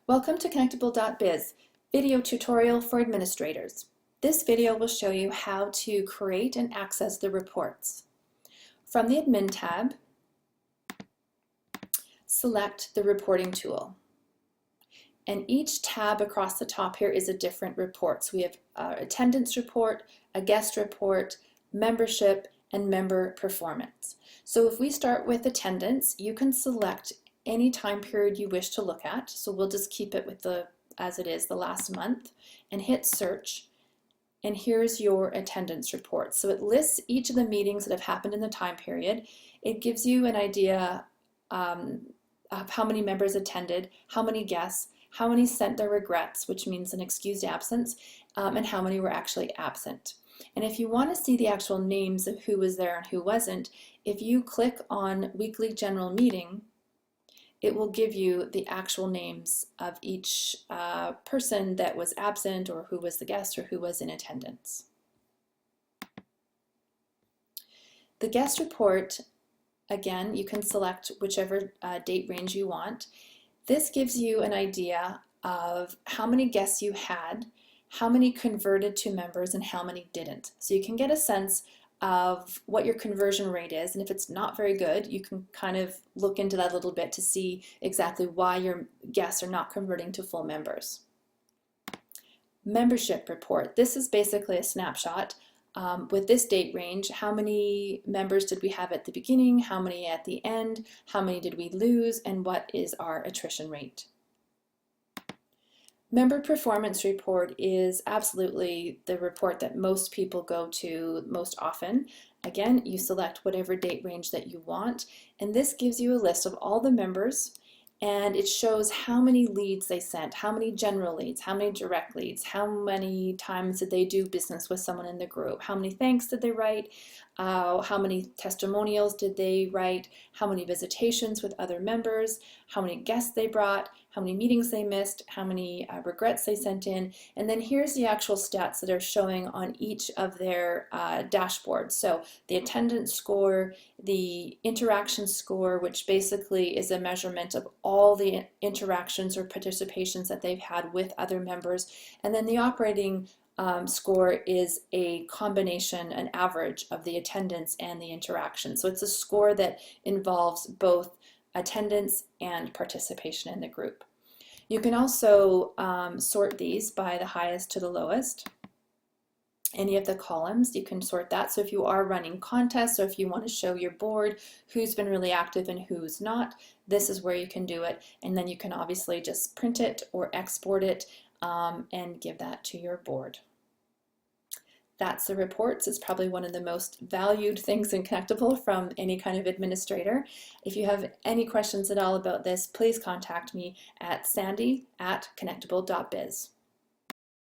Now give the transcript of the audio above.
Welcome to Connectable.biz, video tutorial for administrators. This video will show you how to create and access the reports. From the Admin tab, select the reporting tool. And each tab across the top here is a different report. So we have attendance report, a guest report, membership, and member performance. So if we start with attendance, you can select any time period you wish to look at. So we'll just keep it with as it is, the last month, and hit search. And here's your attendance report. So it lists each of the meetings that have happened in the time period. It gives you an idea of how many members attended, how many guests, how many sent their regrets, which means an excused absence, and how many were actually absent. And if you want to see the actual names of who was there and who wasn't, if you click on Weekly General Meeting, it will give you the actual names of each person that was absent, or who was the guest, or who was in attendance. The guest report, again, you can select whichever date range you want. This gives you an idea of how many guests you had, how many converted to members, and how many didn't. So you can get a sense of what your conversion rate is, and if it's not very good, you can kind of look into that a little bit to see exactly why your guests are not converting to full members. Membership report. This is basically a snapshot with this date range. How many members did we have at the beginning? How many at the end? How many did we lose? And what is our attrition rate? Member performance report is absolutely the report that most people go to most often. Again, you select whatever date range that you want, and this gives you a list of all the members, and it shows how many leads they sent, how many general leads, how many direct leads, how many times did they do business with someone in the group, how many thanks did they write, how many testimonials did they write, how many visitations with other members, how many guests they brought, how many meetings they missed, how many regrets they sent in, and then here's the actual stats that are showing on each of their dashboards. So the attendance score, the interaction score, which basically is a measurement of all the interactions or participations that they've had with other members, and then the operating score is a combination, an average of the attendance and the interaction. So it's a score that involves both attendance and participation in the group. You can also sort these by the highest to the lowest. Any of the columns, you can sort that. So if you are running contests, or if you want to show your board who's been really active and who's not, this is where you can do it. And then you can obviously just print it or export it and give that to your board. That's the reports. It's probably one of the most valued things in Connectable from any kind of administrator. If you have any questions at all about this, please contact me at sandy@connectable.biz.